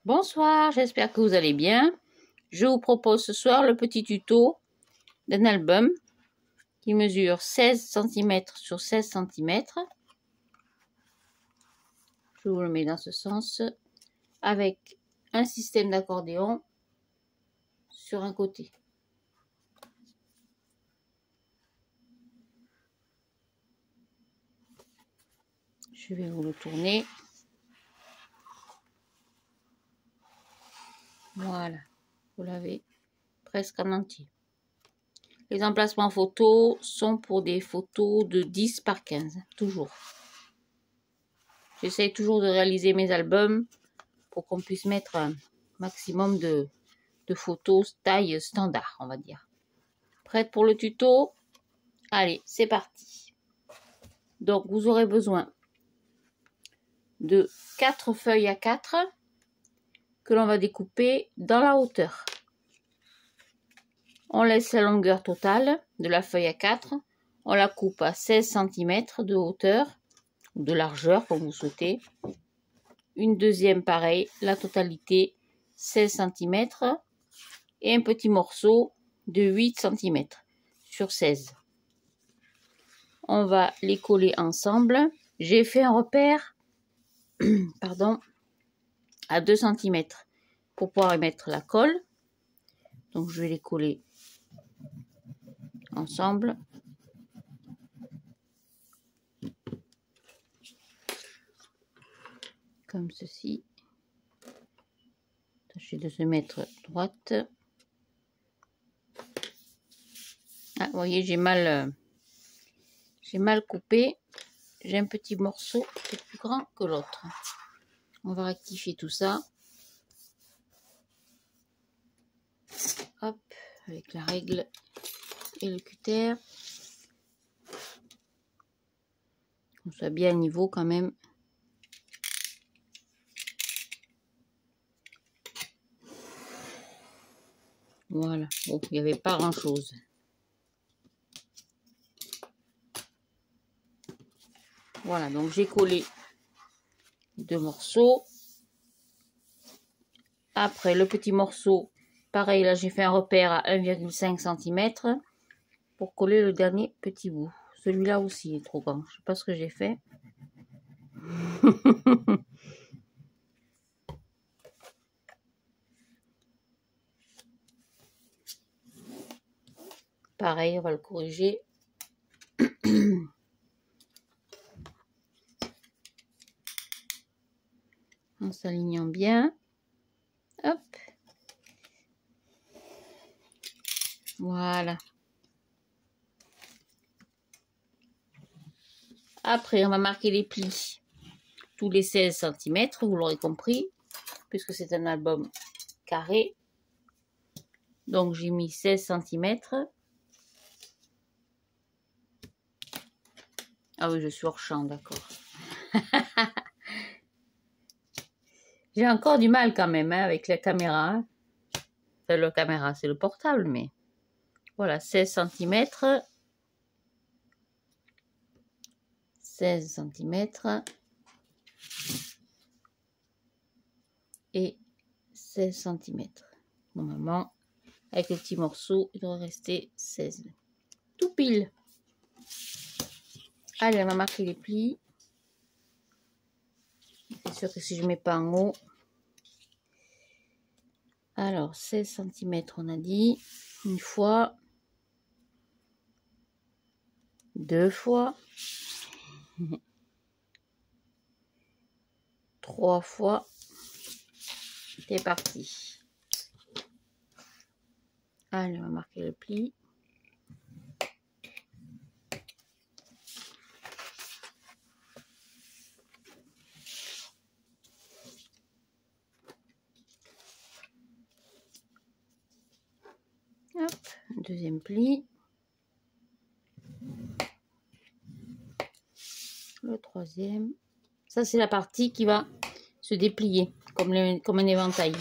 Bonsoir, j'espère que vous allez bien. Je vous propose ce soir le petit tuto d'un album qui mesure 16 cm sur 16 cm. Je vous le mets dans ce sens avec un système d'accordéon sur un côté. Je vais vous le tourner. Voilà, vous l'avez presque en entier. Les emplacements photos sont pour des photos de 10 par 15, toujours. J'essaie toujours de réaliser mes albums pour qu'on puisse mettre un maximum de photos taille standard, on va dire. Prête pour le tuto? Allez, c'est parti. Donc, vous aurez besoin de 4 feuilles à 4 que l'on va découper dans la hauteur. On laisse la longueur totale de la feuille à 4. On la coupe à 16 cm de hauteur ou de largeur, comme vous souhaitez. Une deuxième, pareil, la totalité 16 cm. Et un petit morceau de 8 cm sur 16. On va les coller ensemble. J'ai fait un repère à 2 cm pour pouvoir y mettre la colle. Donc je vais les coller ensemble. Comme ceci. Tâchez de se mettre droite. Ah, vous voyez, j'ai mal coupé. J'ai un petit morceau qui est plus grand que l'autre. On va rectifier tout ça. Hop, avec la règle et le cutter. Qu'on soit bien à niveau quand même. Voilà, bon, il n'y avait pas grand chose. Voilà, donc j'ai collé 2 morceaux. Après, le petit morceau, pareil, là j'ai fait un repère à 1,5 cm pour coller le dernier petit bout. Celui-là aussi est trop grand, je sais pas ce que j'ai fait. Pareil, on va le corriger. En s'alignant bien. Hop. Voilà. Après, on va marquer les plis. Tous les 16 cm, vous l'aurez compris, puisque c'est un album carré. Donc, j'ai mis 16 cm. Ah oui, je suis hors champ, d'accord. J'ai encore du mal quand même avec la caméra. Enfin, la caméra, c'est le portable, mais voilà, 16 cm. 16 cm. Et 16 cm. Normalement, avec le petit morceau, il doit rester 16. Tout pile. Allez, on va marquer les plis. C'est sûr que si je ne mets pas en haut. Alors, 16 cm, on a dit. Une fois. 2 fois. 3 fois. C'est parti. Allez, on va marquer le pli. Hop, deuxième pli. Le troisième. Ça, c'est la partie qui va se déplier comme un éventail,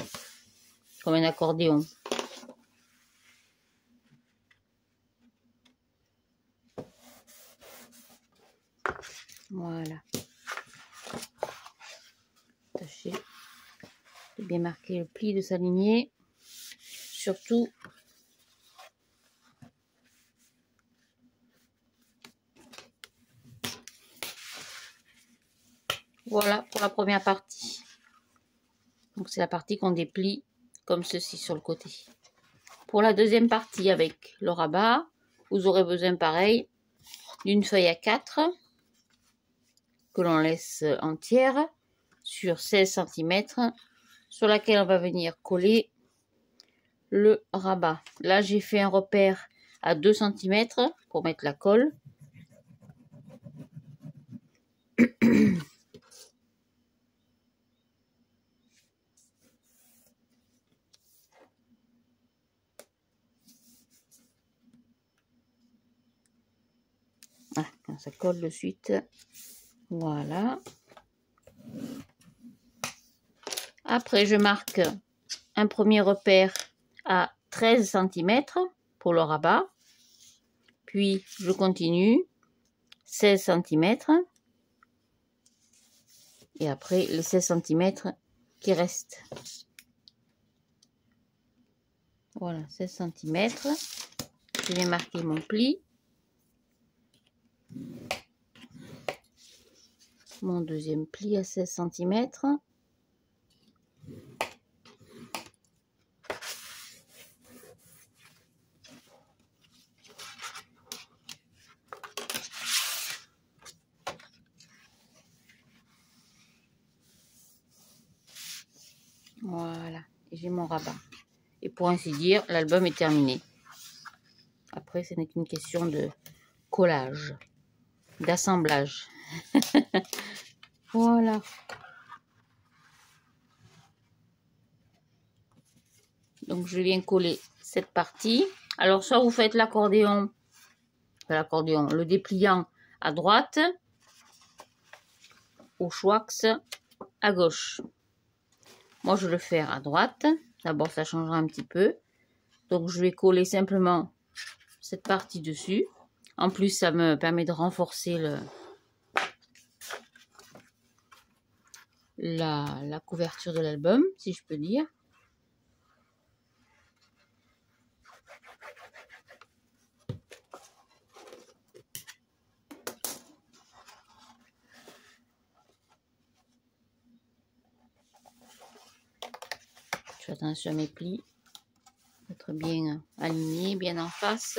comme un accordéon. Voilà. Attachez. de bien marquer le pli de sa lignée. Surtout, voilà pour la première partie. Donc c'est la partie qu'on déplie comme ceci sur le côté. Pour la deuxième partie avec le rabat, vous aurez besoin pareil d'une feuille à 4 que l'on laisse entière sur 16 cm sur laquelle on va venir coller le rabat. Là j'ai fait un repère à 2 cm pour mettre la colle. Ah, quand ça colle de suite, voilà. Après je marque un premier repère à 13 cm pour le rabat, puis je continue 16 cm et après les 16 cm qui restent. Voilà, 16 cm. Je vais marquer mon pli, mon deuxième pli à 16 cm. Voilà, et j'ai mon rabat. Et pour ainsi dire, l'album est terminé. Après, ce n'est qu'une question de collage, d'assemblage. Voilà. Donc, je viens coller cette partie. Alors, soit vous faites l'accordéon, le dépliant à droite, au Schwax à gauche. Moi, je vais le faire à droite. D'abord, ça changera un petit peu. Donc, je vais coller simplement cette partie dessus. En plus, ça me permet de renforcer la couverture de l'album, si je peux dire. Je fais attention à mes plis, être bien aligné, bien en face.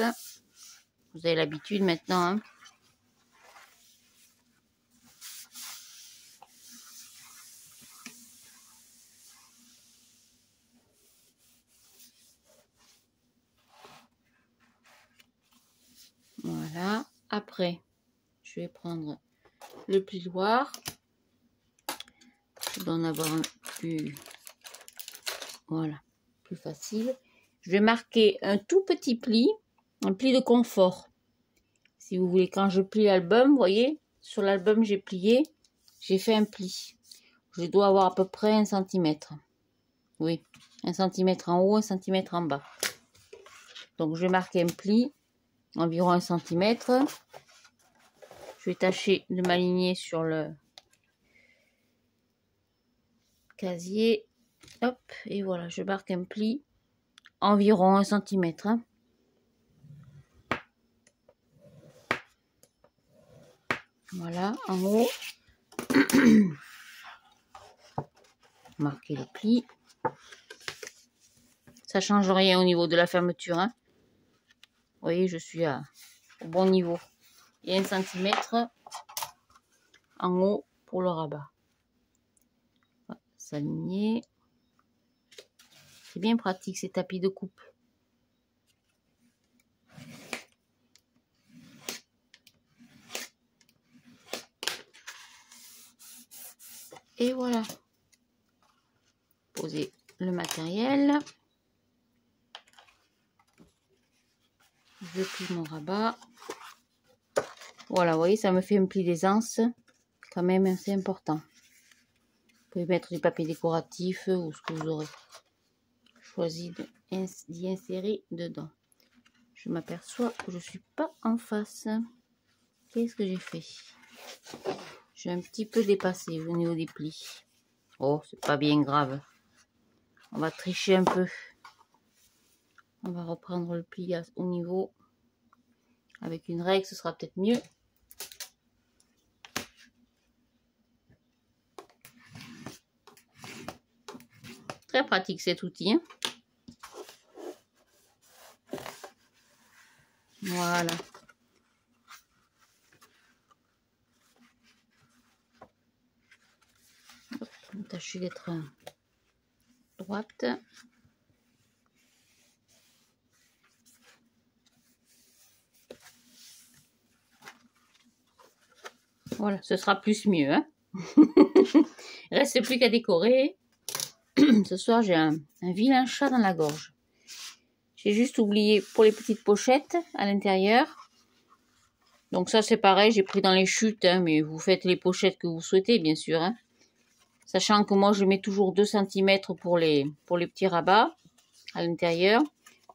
Vous avez l'habitude maintenant, hein. Voilà. Après, je vais prendre le plioir pour en avoir un plus, voilà, plus facile. Je vais marquer un tout petit pli, un pli de confort. Si vous voulez, quand je plie l'album, vous voyez, sur l'album j'ai plié, j'ai fait un pli. Je dois avoir à peu près 1 cm. Oui, 1 cm en haut, 1 cm en bas. Donc je vais marquer un pli, environ 1 cm. Je vais tâcher de m'aligner sur le casier. Hop, et voilà, je marque un pli, environ 1 cm. Hein. Voilà, en haut. Marquer le pli. Ça change rien au niveau de la fermeture. Hein. Vous voyez, je suis au bon niveau. Et 1 cm en haut pour le rabat. S'aligner. C'est bien pratique ces tapis de coupe. Et voilà. Poser le matériel. Je plie mon rabat. Voilà, vous voyez, ça me fait un pli d'aisance. Quand même assez important. Vous pouvez mettre du papier décoratif ou ce que vous aurez choisi d'y insérer dedans. Je m'aperçois que je ne suis pas en face. Qu'est-ce que j'ai fait? J'ai un petit peu dépassé au niveau des plis. Oh, c'est pas bien grave. On va tricher un peu. On va reprendre le pli au niveau. Avec une règle, ce sera peut-être mieux. Très pratique cet outil. Hein. Voilà. Tâchez d'être droite. Voilà, ce sera plus mieux. Hein. Il reste plus qu'à décorer. Ce soir, j'ai un vilain chat dans la gorge. J'ai juste oublié pour les petites pochettes à l'intérieur. Donc ça, c'est pareil, j'ai pris dans les chutes, hein, mais vous faites les pochettes que vous souhaitez, bien sûr. Hein. Sachant que moi, je mets toujours 2 cm pour les petits rabats à l'intérieur.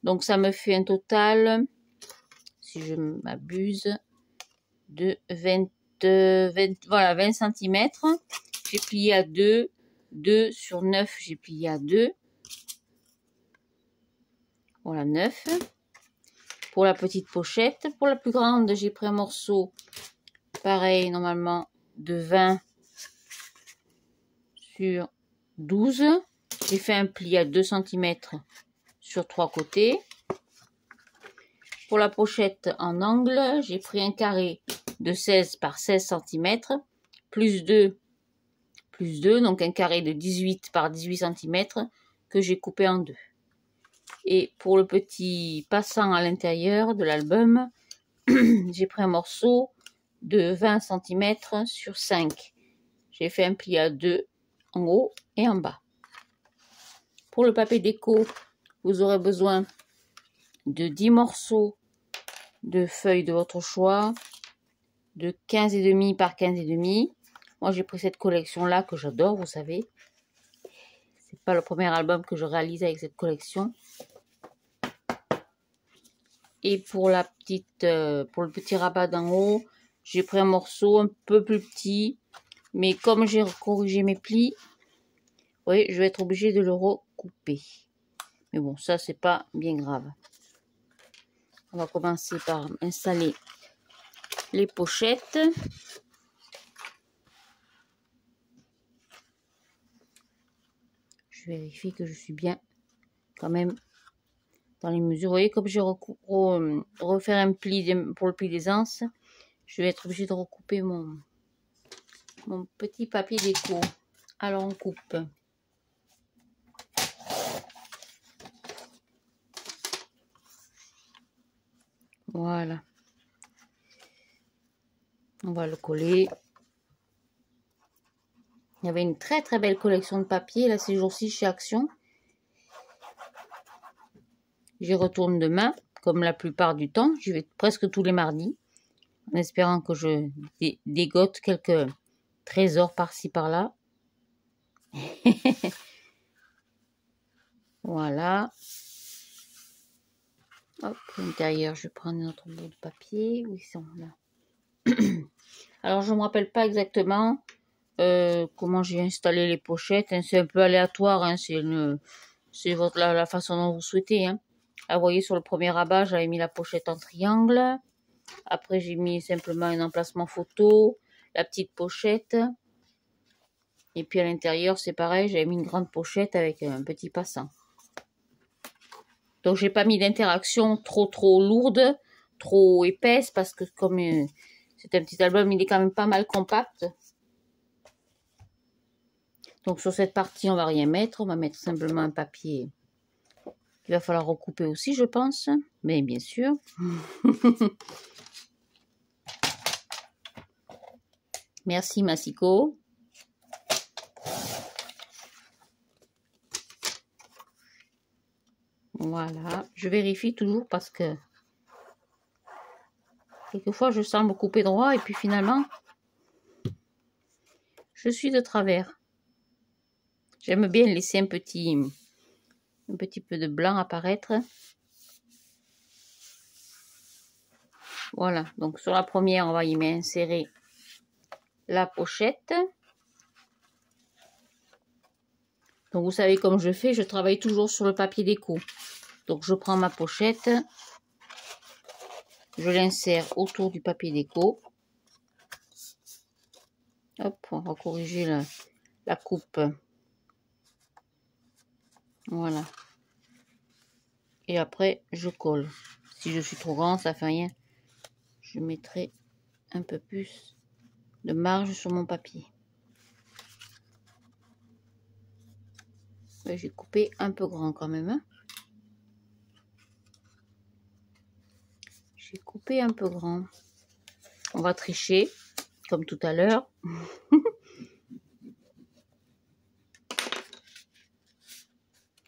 Donc ça me fait un total, si je m'abuse, de 20 cm. J'ai plié à 2. 2 sur 9, j'ai plié à 2. Voilà, 9. Pour la petite pochette. Pour la plus grande, j'ai pris un morceau, pareil, normalement, de 20 sur 12. J'ai fait un pli à 2 cm sur 3 côtés. Pour la pochette en angle, j'ai pris un carré de 16 par 16 cm, plus 2, donc un carré de 18 par 18 cm que j'ai coupé en deux. Et pour le petit passant à l'intérieur de l'album, j'ai pris un morceau de 20 cm sur 5. J'ai fait un pli à 2 en haut et en bas. Pour le papier déco, vous aurez besoin de 10 morceaux de feuilles de votre choix, de 15,5 par 15,5. Moi, j'ai pris cette collection-là que j'adore, vous savez. C'est pas le premier album que je réalise avec cette collection. Et pour la petite, pour le petit rabat d'en haut, j'ai pris un morceau un peu plus petit, mais comme j'ai corrigé mes plis, oui, je vais être obligée de le recouper. Mais bon, ça c'est pas bien grave. On va commencer par installer les pochettes. Je vérifie que je suis bien quand même dans les mesures. Vous voyez, comme j'ai refait un pli pour le pli des anses, je vais être obligée de recouper mon petit papier déco. Alors on coupe. Voilà. On va le coller. Il y avait une très très belle collection de papier là ces jours-ci chez Action. J'y retourne demain, comme la plupart du temps. J'y vais presque tous les mardis, en espérant que je dégote quelques trésors par-ci par-là. Voilà. Hop, l'intérieur, je vais prendre notre bout de papier. Où ils sont là? Alors, je ne me rappelle pas exactement comment j'ai installé les pochettes. Hein. C'est un peu aléatoire. Hein. C'est la façon dont vous souhaitez. Hein. Là, vous voyez, sur le premier rabat, j'avais mis la pochette en triangle. Après, j'ai mis simplement un emplacement photo, la petite pochette. Et puis à l'intérieur, c'est pareil, j'avais mis une grande pochette avec un petit passant. Donc, j'ai pas mis d'interaction trop lourde, trop épaisse, parce que comme c'est un petit album, il est quand même pas mal compact. Donc, sur cette partie, on va rien mettre. On va mettre simplement un papier qu'il va falloir recouper aussi, je pense. Mais bien sûr. Merci, Massiko. Voilà. Je vérifie toujours parce que quelquefois, je sens me couper droit et puis finalement, je suis de travers. J'aime bien laisser un petit peu de blanc apparaître. Voilà, donc sur la première, on va y insérer la pochette. Donc vous savez comme je fais, je travaille toujours sur le papier déco. Donc je prends ma pochette, je l'insère autour du papier déco. Hop, on va corriger la coupe. Voilà. Et après, je colle. Si je suis trop grand, ça fait rien. Je mettrai un peu plus de marge sur mon papier. J'ai coupé un peu grand quand même. Hein. J'ai coupé un peu grand. On va tricher, comme tout à l'heure.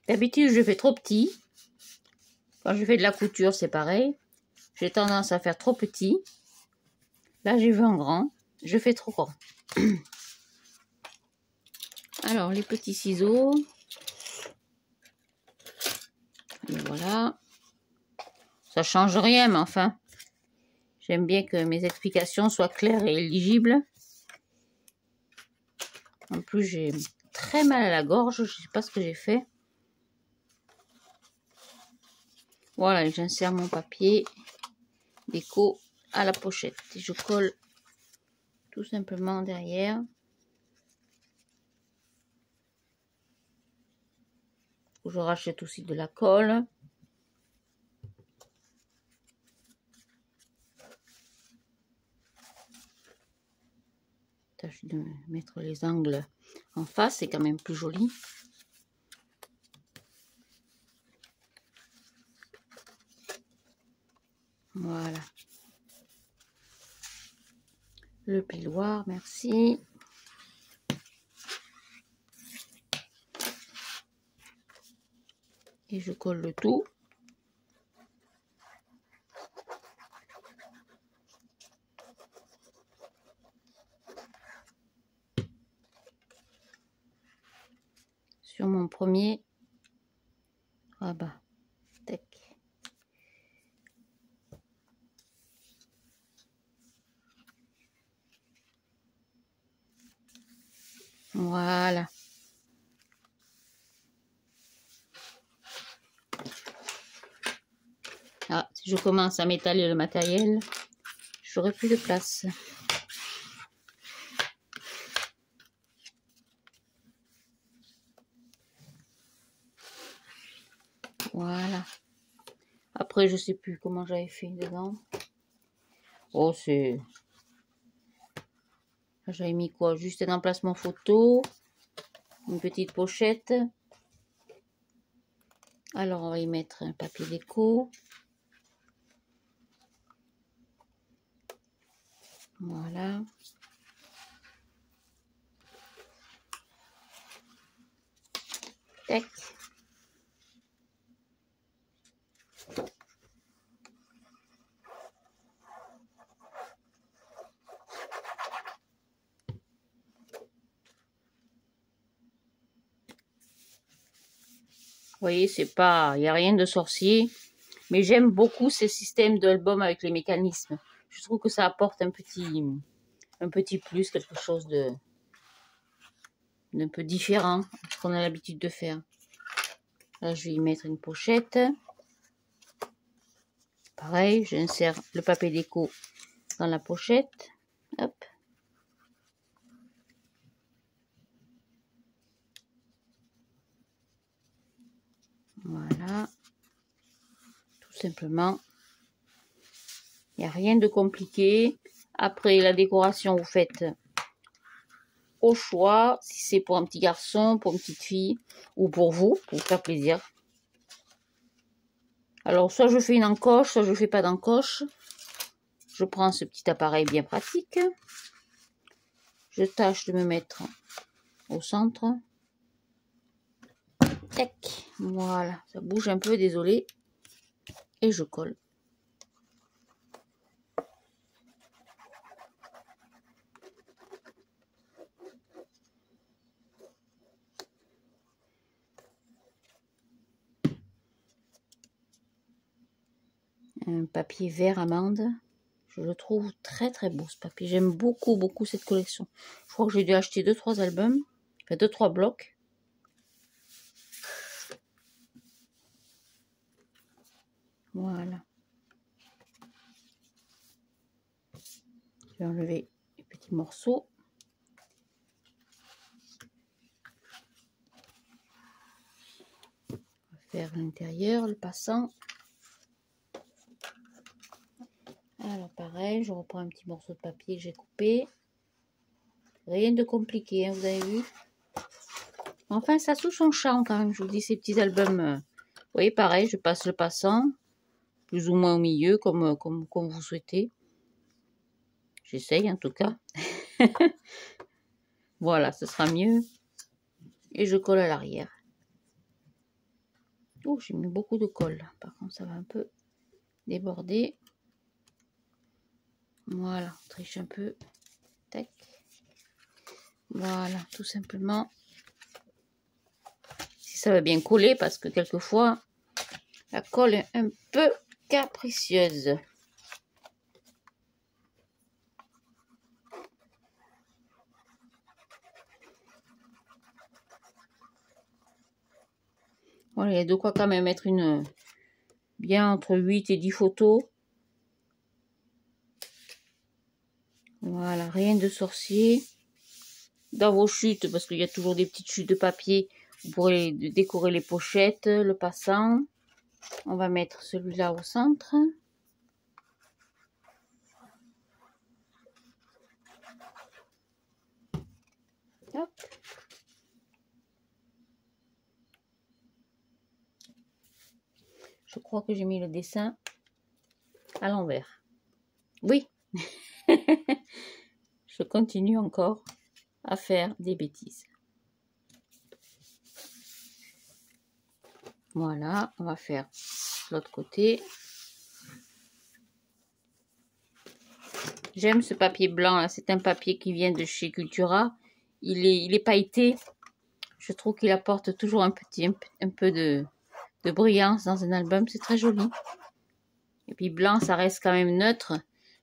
D'habitude, je fais trop petit. Quand je fais de la couture, c'est pareil. J'ai tendance à faire trop petit. Là, j'ai vu en grand. Je fais trop grand. Alors, les petits ciseaux. Et voilà. Ça change rien, mais enfin, j'aime bien que mes explications soient claires et éligibles. En plus, j'ai très mal à la gorge. Je ne sais pas ce que j'ai fait. Voilà, j'insère mon papier déco à la pochette. Et je colle tout simplement derrière. Je rachète aussi de la colle. Tâche de mettre les angles en face, c'est quand même plus joli. Voilà. Le piloir, merci. Et je colle le tout. Sur mon premier rabat. Tac. Voilà. Ah, si je commence à m'étaler le matériel, j'aurai plus de place. Voilà. Après, je sais plus comment j'avais fait dedans. Oh, c'est... J'avais mis quoi? Juste un emplacement photo. Une petite pochette. Alors, on va y mettre un papier déco. Voilà. Tac. Vous voyez, c'est pas, il n'y a rien de sorcier. Mais j'aime beaucoup ces systèmes d'album avec les mécanismes. Je trouve que ça apporte un petit plus, quelque chose d'un peu différent de ce qu'on a l'habitude de faire. Là, je vais y mettre une pochette. Pareil, j'insère le papier déco dans la pochette. Hop. Voilà. Tout simplement. Il n'y a rien de compliqué. Après, la décoration, vous faites au choix. Si c'est pour un petit garçon, pour une petite fille, ou pour vous faire plaisir. Alors, soit je fais une encoche, soit je ne fais pas d'encoche. Je prends ce petit appareil bien pratique. Je tâche de me mettre au centre. Tac, voilà, ça bouge un peu, désolé. Et je colle. Un papier vert amande. Je le trouve très très beau ce papier. J'aime beaucoup cette collection. Je crois que j'ai dû acheter 2-3 albums. Enfin 2-3 blocs. Voilà. Je vais enlever les petits morceaux. On va faire l'intérieur, le passant. Alors pareil, je reprends un petit morceau de papier que j'ai coupé. Rien de compliqué, hein, vous avez vu. Enfin, ça sous son charme quand même, je vous dis, ces petits albums. Vous voyez, pareil, je passe le passant, plus ou moins au milieu, comme vous souhaitez. J'essaye en tout cas. Voilà, ce sera mieux. Et je colle à l'arrière. Oh, j'ai mis beaucoup de colle. Par contre, ça va un peu déborder. Voilà, on triche un peu. Tac. Voilà, tout simplement. Si ça va bien coller, parce que quelquefois, la colle est un peu capricieuse. Voilà, il y a de quoi quand même mettre une bien entre 8 et 10 photos. Voilà, rien de sorcier. Dans vos chutes, parce qu'il y a toujours des petites chutes de papier, vous pourrez décorer les pochettes, le passant. On va mettre celui-là au centre. Hop. Je crois que j'ai mis le dessin à l'envers. Oui. Je continue encore à faire des bêtises. Voilà, on va faire l'autre côté. J'aime ce papier blanc, c'est un papier qui vient de chez Cultura. Il est pailleté. Je trouve qu'il apporte toujours un peu de brillance dans un album. C'est très joli. Et puis blanc, ça reste quand même neutre.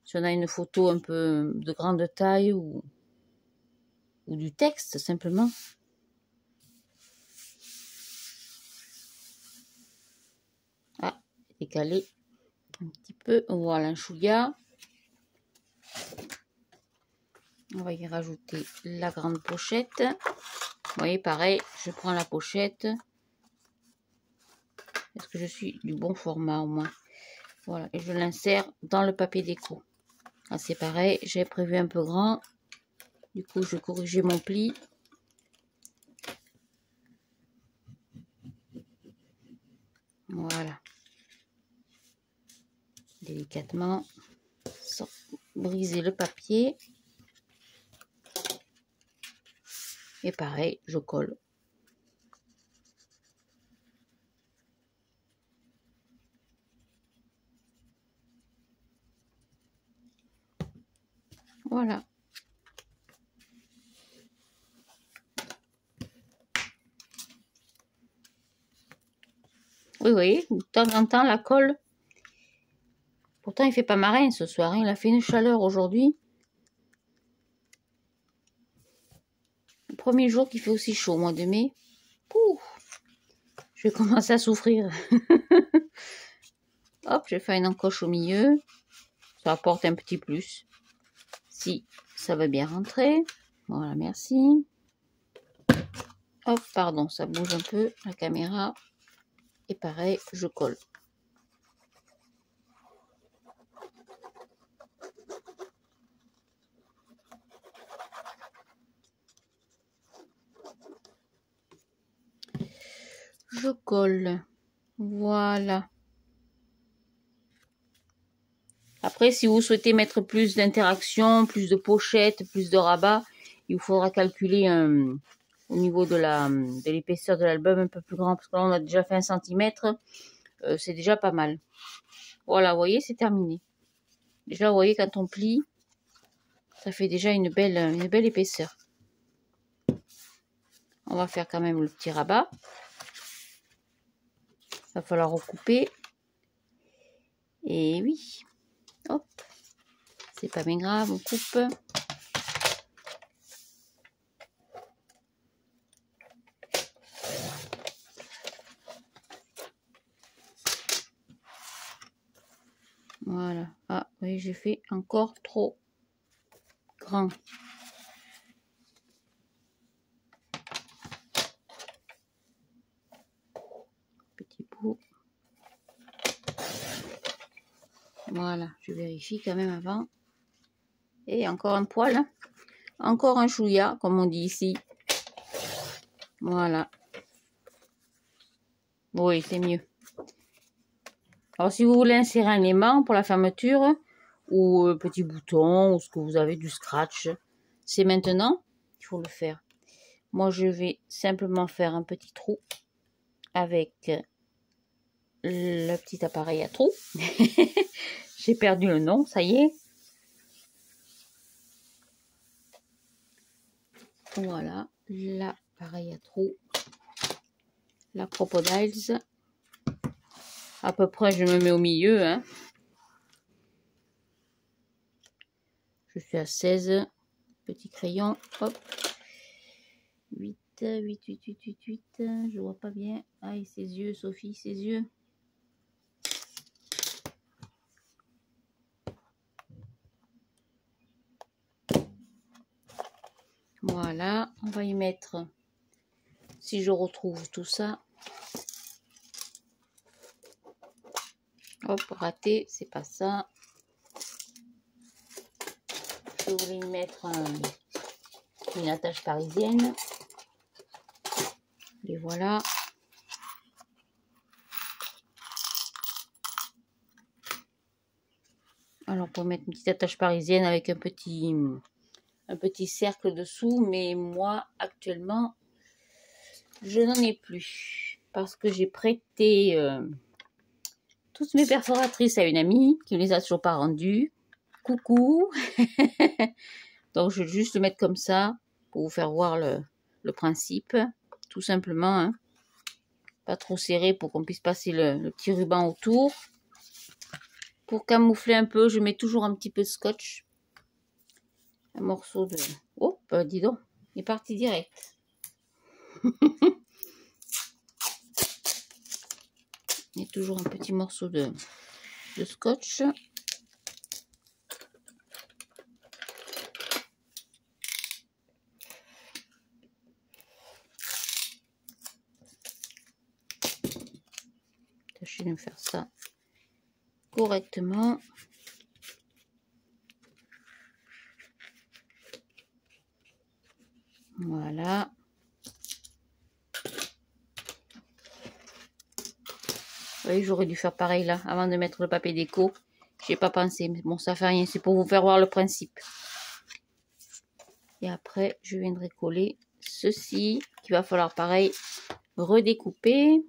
Si on a une photo un peu de grande taille ou du texte, simplement. Ah, décalé un petit peu. Voilà, un chouïa. On va y rajouter la grande pochette. Vous voyez, pareil, je prends la pochette. Est-ce que je suis du bon format au moins? Voilà, et je l'insère dans le papier déco. Ah, c'est pareil, j'ai prévu un peu grand. Du coup, je corrigeais mon pli. Voilà. Délicatement, sans briser le papier. Et pareil, je colle. Voilà. Oui, oui, de temps en temps, la colle. Pourtant, il fait pas marin ce soir. Hein. Il a fait une chaleur aujourd'hui. Le premier jour qu'il fait aussi chaud, au mois de mai. Pouh, je vais commencer à souffrir. Hop, je fais une encoche au milieu. Ça apporte un petit plus. Si ça va bien rentrer. Voilà, merci. Hop, pardon, ça bouge un peu la caméra. Et pareil, je colle. Je colle. Voilà. Après, si vous souhaitez mettre plus d'interaction, plus de pochettes, plus de rabats, il vous faudra calculer au niveau de l'épaisseur de l'album un peu plus grand. Parce que là, on a déjà fait 1 cm. C'est déjà pas mal. Voilà, vous voyez, c'est terminé. Déjà, vous voyez, quand on plie, ça fait déjà une belle épaisseur. On va faire quand même le petit rabat. Il va falloir recouper. Et oui. Hop. C'est pas bien grave, on coupe. voyez, j'ai fait encore trop grand. Petit bout. Voilà, je vérifie quand même avant. Et encore un poil. Encore un chouïa, comme on dit ici. Voilà. Oui, c'est mieux. Alors, si vous voulez insérer un aimant pour la fermeture, ou petit bouton, ou ce que vous avez, du scratch, c'est maintenant qu'il faut le faire. Moi, je vais simplement faire un petit trou avec le petit appareil à trous. J'ai perdu le nom, ça y est. Voilà, l'appareil à trous. La Crocodiles. À peu près, je me mets au milieu. Hein. Je suis à 16. Petit crayon. Hop. 8, 8, 8, 8, 8, 8. Je vois pas bien. Aïe, ses yeux, Sophie, ses yeux. Voilà, on va y mettre, si je retrouve tout ça. Hop, raté, c'est pas ça. Je voulais y mettre une attache parisienne. Et voilà. Alors, pour mettre une petite attache parisienne avec un petit cercle dessous, mais moi, actuellement, je n'en ai plus. Parce que j'ai prêté toutes mes perforatrices à une amie qui ne les a toujours pas rendues. Coucou. Donc, je vais juste le mettre comme ça pour vous faire voir le principe. Tout simplement. Hein. Pas trop serré pour qu'on puisse passer le petit ruban autour. Pour camoufler un peu, je mets toujours un petit peu de scotch. Un morceau de... Oh, bah dis donc, il est parti direct. Il y a toujours un petit morceau de scotch. Tâchez de me faire ça correctement. Voilà. Vous voyez, j'aurais dû faire pareil là, avant de mettre le papier déco. J'ai pas pensé, mais bon, ça fait rien. C'est pour vous faire voir le principe. Et après, je viendrai coller ceci, qu'il va falloir pareil redécouper.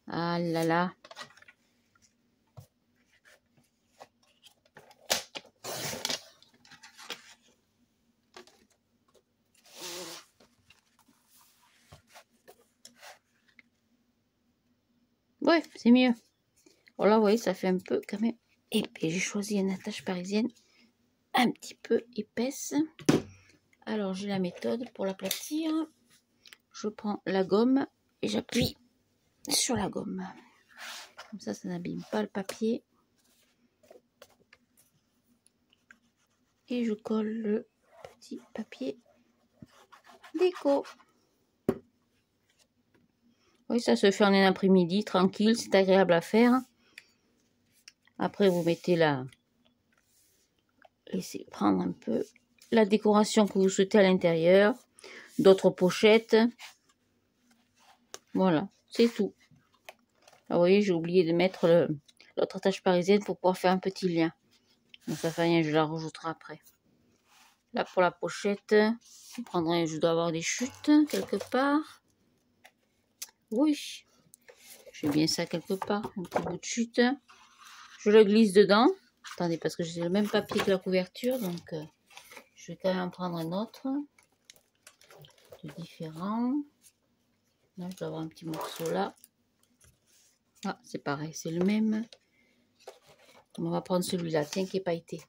Ah là là. Ouais, c'est mieux. Oh là, vous voyez, ça fait un peu quand même épais. J'ai choisi une attache parisienne un petit peu épaisse. Alors, j'ai la méthode pour l'aplatir. Je prends la gomme et j'appuie sur la gomme. Comme ça n'abîme pas le papier. Et je colle le petit papier déco. Oui, ça se fait en un après-midi, tranquille, c'est agréable à faire. Après, vous mettez la... Laissez prendre un peu la décoration que vous souhaitez à l'intérieur. D'autres pochettes. Voilà, c'est tout. Alors, vous voyez, j'ai oublié de mettre l'autre attache parisienne pour pouvoir faire un petit lien. Donc, ça fait rien, je la rajouterai après. Là, pour la pochette, je dois avoir des chutes quelque part. Oui, j'ai bien ça quelque part, un petit bout de chute. Je le glisse dedans. Attendez, parce que j'ai le même papier que la couverture, donc je vais quand même en prendre un autre. De différent. Là, je dois avoir un petit morceau là. Ah, c'est pareil, c'est le même. On va prendre celui-là, tiens, qui est pailleté.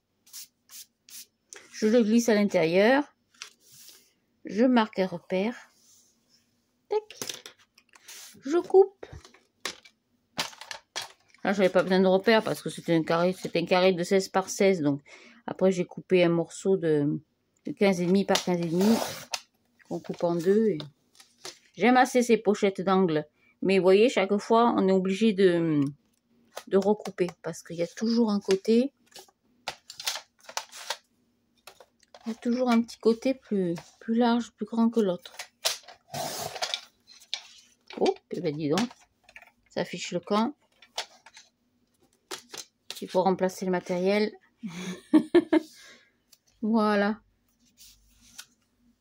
Je le glisse à l'intérieur. Je marque un repère. Tac. Je coupe. Là, j'avais pas besoin de repère parce que c'était un carré de 16 par 16. Donc, après, j'ai coupé un morceau de 15,5 par 15,5 qu'on coupe en deux. Et... J'aime assez ces pochettes d'angle. Mais vous voyez, chaque fois, on est obligé de recouper parce qu'il y a toujours un côté. Il y a toujours un petit côté plus large, plus grand que l'autre. Oh, et ben dis donc, ça affiche le camp. Il faut remplacer le matériel. Voilà.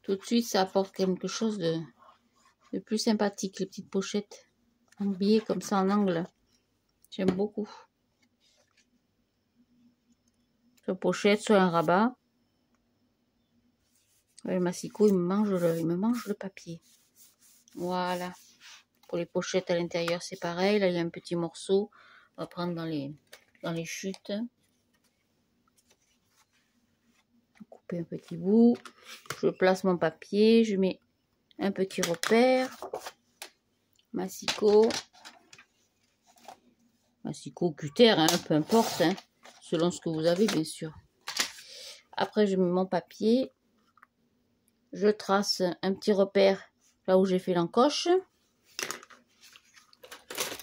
Tout de suite, ça apporte quelque chose de plus sympathique, les petites pochettes en biais comme ça en angle. J'aime beaucoup. Soit pochette, soit un rabat. Le massicot, il me mange le papier. Voilà. Pour les pochettes à l'intérieur, c'est pareil. Là, il y a un petit morceau. On va prendre dans les chutes. Couper un petit bout. Je place mon papier. Je mets un petit repère. Massicot. Massicot, cutter, hein, peu importe. Hein, selon ce que vous avez, bien sûr. Après, je mets mon papier. Je trace un petit repère là où j'ai fait l'encoche.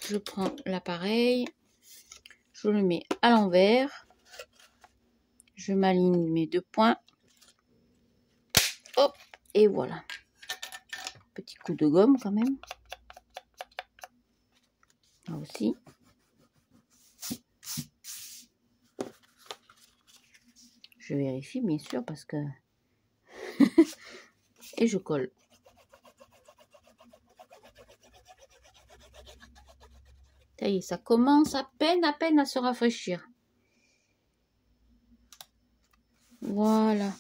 Je prends l'appareil. Je le mets à l'envers. Je m'aligne mes deux points. Hop, et voilà. Petit coup de gomme quand même. Là aussi. Je vérifie bien sûr parce que... et je colle. Ça y est, ça commence à peine à se rafraîchir. Voilà.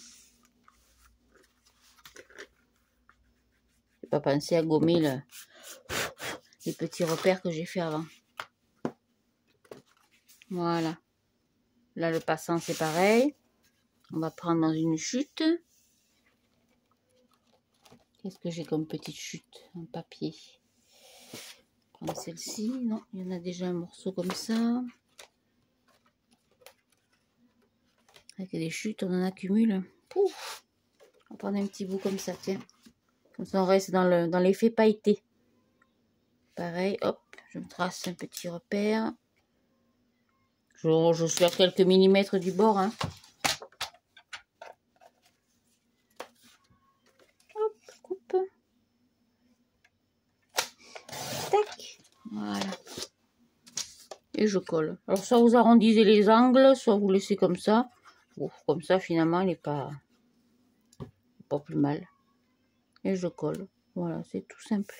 J'ai pas pensé à gommer les petits repères que j'ai fait avant. Voilà. Là, le passant, c'est pareil. On va prendre dans une chute. Qu'est-ce que j'ai comme petite chute en papier? Prendre celle-ci. Non, il y en a déjà un morceau comme ça. Avec des chutes, on en accumule. Pouf. On va prendre un petit bout comme ça, tiens. Comme ça, on reste dans l'effet pailleté. Pareil, hop, je me trace un petit repère. Je suis à quelques millimètres du bord. Hein. Hop, coupe. Tac. Voilà. Et je colle. Alors, soit vous arrondissez les angles, soit vous laissez comme ça. Ouf, comme ça, finalement, il n'est pas plus mal. Et je colle. Voilà, c'est tout simple.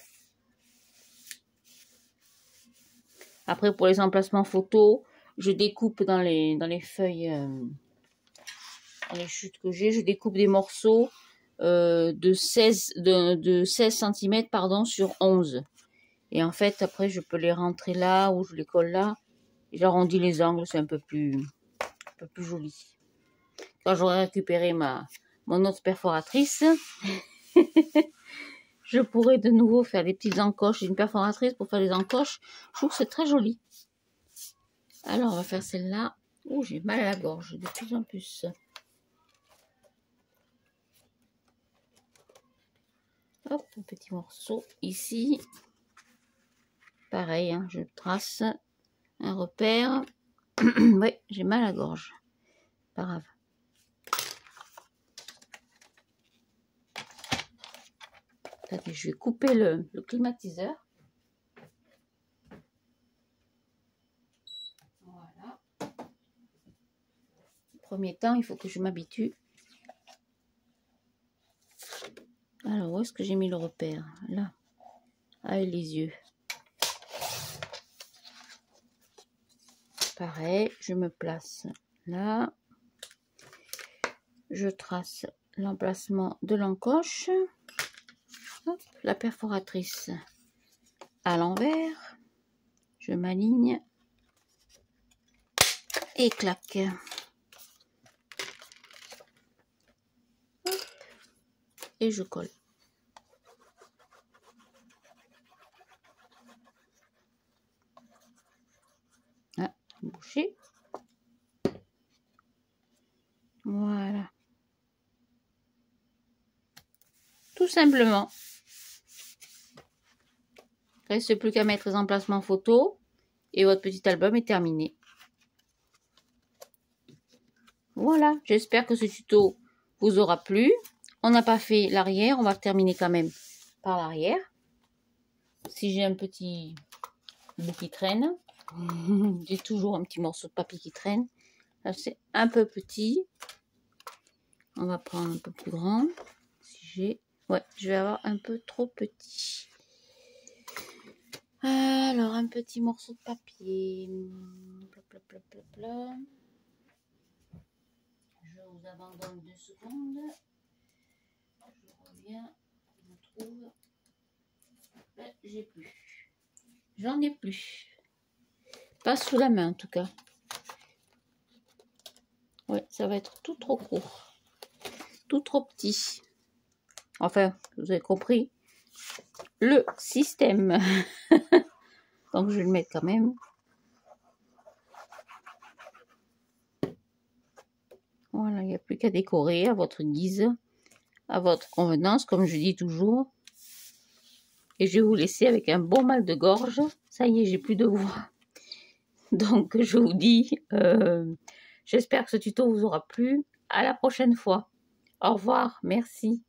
Après, pour les emplacements photos, je découpe dans les feuilles, dans les chutes que j'ai, je découpe des morceaux de 16 cm pardon, sur 11. Et en fait, après, je peux les rentrer là ou je les colle là. J'arrondis les angles, c'est un peu plus joli. Quand j'aurai récupéré mon autre perforatrice, je pourrai de nouveau faire des petites encoches. J'ai une perforatrice pour faire les encoches. Je trouve que c'est très joli. Alors, on va faire celle-là. Oh, j'ai mal à la gorge de plus en plus. Hop, un petit morceau ici. Pareil, hein, je trace un repère. Oui, j'ai mal à la gorge. Pas grave. Attendez, je vais couper le climatiseur. Voilà. Premier temps, il faut que je m'habitue. Alors, où est-ce que j'ai mis le repère? Là. Ah, et les yeux. Pareil, je me place là. Je trace l'emplacement de l'encoche. La perforatrice à l'envers. Je m'aligne. Et clac. Et je colle. boucher. Voilà. Tout simplement. Il ne reste plus qu'à mettre les emplacements photos et votre petit album est terminé. Voilà, j'espère que ce tuto vous aura plu. On n'a pas fait l'arrière, on va terminer quand même par l'arrière. Si j'ai un petit bout qui traîne, j'ai toujours un petit morceau de papier qui traîne. Là, c'est un peu petit. On va prendre un peu plus grand. Si j'ai... Ouais, je vais avoir un peu trop petit. Alors, un petit morceau de papier. Je vous abandonne 2 secondes. Je reviens. Je trouve. Ben, j'ai plus. J'en ai plus. Pas sous la main en tout cas. Ouais, ça va être tout trop court. Tout trop petit. Enfin, vous avez compris le système. Donc, je vais le mettre quand même. Voilà, il n'y a plus qu'à décorer à votre guise, à votre convenance, comme je dis toujours. Et je vais vous laisser avec un bon mal de gorge. Ça y est, j'ai plus de voix. Donc, je vous dis, j'espère que ce tuto vous aura plu. À la prochaine fois. Au revoir, merci.